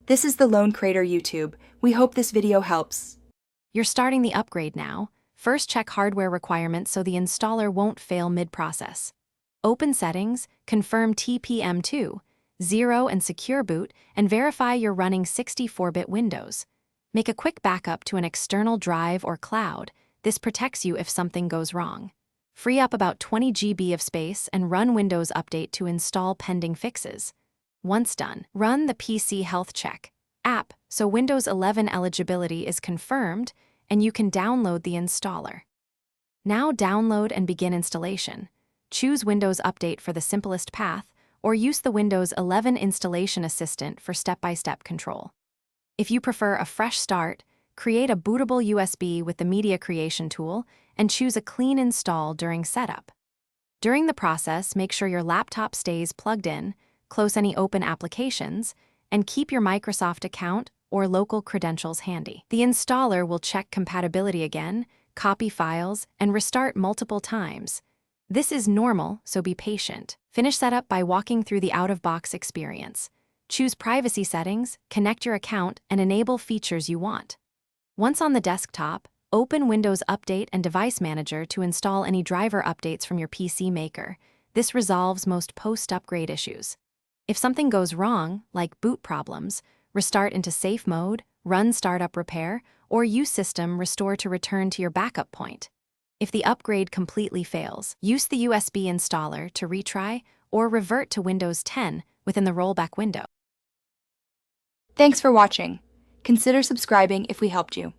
This is the Lone Crater YouTube. We hope this video helps. You're starting the upgrade now. First, check hardware requirements so the installer won't fail mid-process. Open Settings, confirm TPM2, 0 and Secure Boot, and verify you're running 64-bit Windows. Make a quick backup to an external drive or cloud. This protects you if something goes wrong. Free up about 20 GB of space and run Windows Update to install pending fixes. Once done, run the PC Health Check app so Windows 11 eligibility is confirmed and you can download the installer. Now download and begin installation. Choose Windows Update for the simplest path, or use the Windows 11 Installation Assistant for step-by-step control. If you prefer a fresh start, create a bootable USB with the Media Creation tool and choose a clean install during setup. During the process, make sure your laptop stays plugged in, close any open applications, and keep your Microsoft account or local credentials handy. The installer will check compatibility again, copy files, and restart multiple times. This is normal, so be patient. Finish setup by walking through the out-of-box experience. Choose privacy settings, connect your account, and enable features you want. Once on the desktop, open Windows Update and Device Manager to install any driver updates from your PC maker. This resolves most post-upgrade issues. If something goes wrong, like boot problems, restart into safe mode, run startup repair, or use system restore to return to your backup point. If the upgrade completely fails, use the USB installer to retry or revert to Windows 10 within the rollback window. Thanks for watching. Consider subscribing if we helped you.